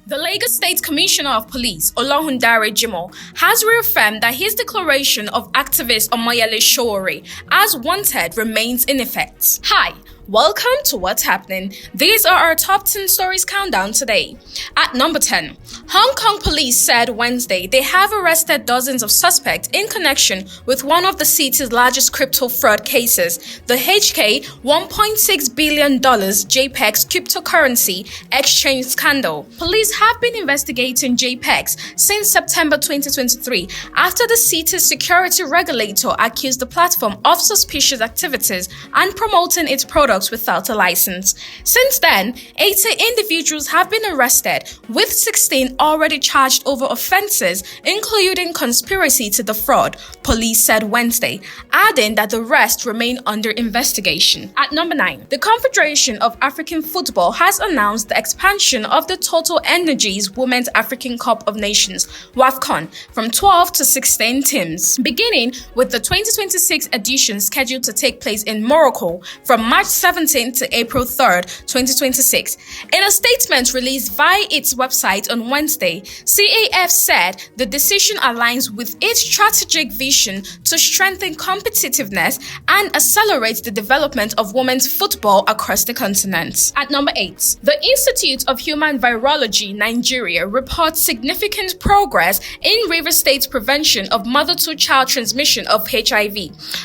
The Lagos State Commissioner of Police, Olahundare Jimoh, has reaffirmed that his declaration of activist Omoyele Sowore as wanted remains in effect. Hi, welcome to What's Happening. These are our top 10 stories countdown today. At number 10, Hong Kong police said Wednesday they have arrested dozens of suspects in connection with one of the city's largest crypto fraud cases, the HK $1.6 billion JPEX cryptocurrency exchange scandal. Police have been investigating JPEX since September 2023 after the city's security regulator accused the platform of suspicious activities and promoting its products without a license. Since then, 80 individuals have been arrested, with 16 already charged over offenses, including conspiracy to defraud, police said Wednesday, adding that the rest remain under investigation. At number 9, the Confederation of African Football has announced the expansion of the Total Energies Women's African Cup of Nations, AFCON, from 12 to 16 teams, beginning with the 2026 edition scheduled to take place in Morocco from March 17 to April 3rd, 2026. In a statement released via its website on Wednesday, CAF said the decision aligns with its strategic vision to strengthen competitiveness and accelerate the development of women's football across the continent. At number 8, the Institute of Human Virology, Nigeria, reports significant progress in Rivers State's prevention of mother-to-child transmission of HIV,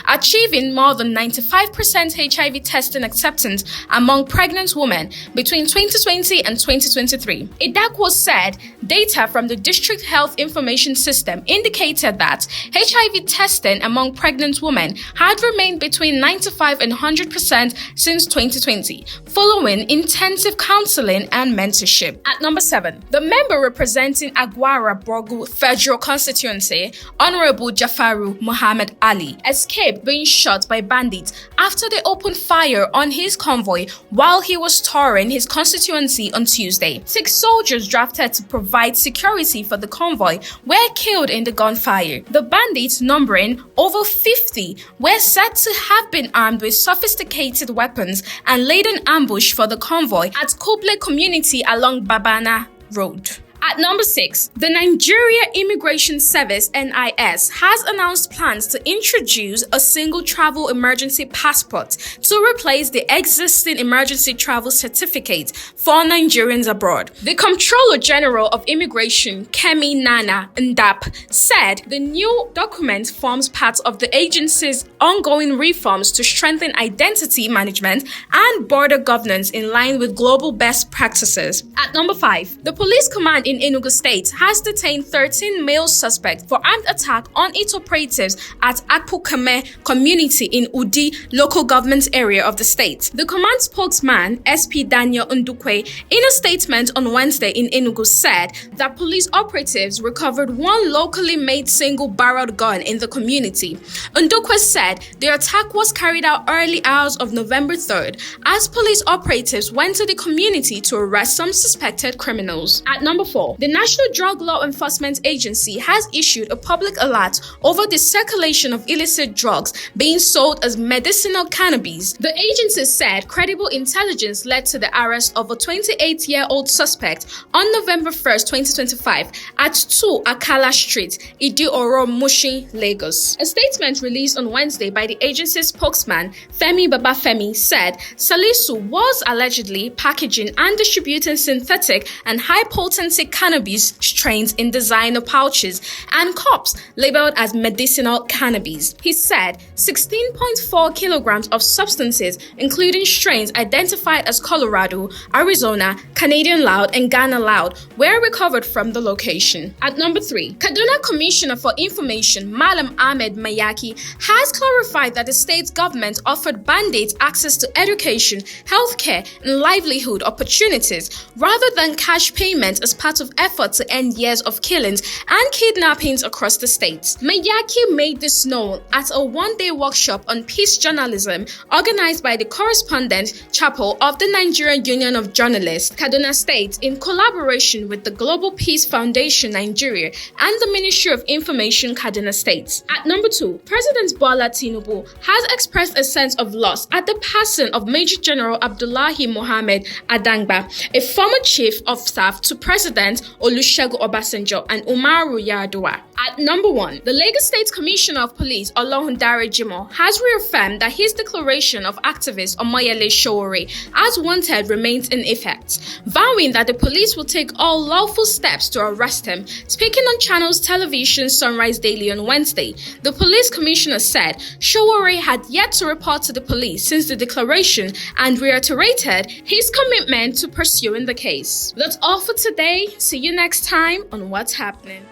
achieving more than 95% HIV testing acceptance among pregnant women between 2020 and 2023. Idakwo said data from the District Health Information System indicated that HIV testing among pregnant women had remained between 95 and 100% since 2020, following intensive counseling and mentorship. At number 7, the member representing Agwara Borgu Federal Constituency, Honorable Jafaru Muhammad Ali, escaped being shot by bandits after they opened fire on his convoy while he was touring his constituency on Tuesday. 6 soldiers drafted to provide security for the convoy were killed in the gunfire. The bandits, numbering over 50, were said to have been armed with sophisticated weapons and laid an ambush for the convoy at Kuble community along Babana Road. At number 6, the Nigeria Immigration Service (NIS) has announced plans to introduce a single travel emergency passport to replace the existing emergency travel certificate for Nigerians abroad. The Comptroller General of Immigration, Kemi Nana Ndap, said the new document forms part of the agency's ongoing reforms to strengthen identity management and border governance in line with global best practices. At number 5, the police command in Enugu State has detained 13 male suspects for armed attack on its operatives at Akpukame community in Udi local government area of the state. The command spokesman, SP Daniel Ndukwe, in a statement on Wednesday in Enugu said that police operatives recovered one locally made single-barreled gun in the community. Ndukwe said the attack was carried out early hours of November 3rd as police operatives went to the community to arrest some suspected criminals. At number 4, the National Drug Law Enforcement Agency has issued a public alert over the circulation of illicit drugs being sold as medicinal cannabis. The agency said credible intelligence led to the arrest of a 28-year-old suspect on November 1st, 2025 at 2 Akala Street, Idi-Oro, Mushin, Lagos. A statement released on Wednesday by the agency's spokesman, Femi Babafemi, said Salisu was allegedly packaging and distributing synthetic and high-potency cannabis strains in designer pouches and cups labeled as medicinal cannabis. He said 16.4 kilograms of substances, including strains identified as Colorado, Arizona, Canadian Loud, and Ghana Loud, were recovered from the location. At number 3, Kaduna Commissioner for Information, Malam Ahmed Mayaki, has clarified that the state's government offered bandits access to education, healthcare, and livelihood opportunities rather than cash payments as part of efforts to end years of killings and kidnappings across the state. Mayaki made this known at a one-day workshop on peace journalism organized by the Correspondent Chapel of the Nigerian Union of Journalists, Kaduna State, in collaboration with the Global Peace Foundation Nigeria and the Ministry of Information, Kaduna State. At number 2, President Bola TINUBU has expressed a sense of loss at the passing of Major General Abdullahi Mohammed Adangba, a former chief of staff to President President Olusegun Obasanjo and Umaru Yar'Adua. At number 1, the Lagos State Commissioner of Police Olorundare Jimoh has reaffirmed that his declaration of activist Omoyele Sowore as wanted remains in effect, vowing that the police will take all lawful steps to arrest him. Speaking on Channels Television Sunrise Daily on Wednesday, the police commissioner said Sowore had yet to report to the police since the declaration and reiterated his commitment to pursuing the case. That's all for today. See you next time on What's Happening.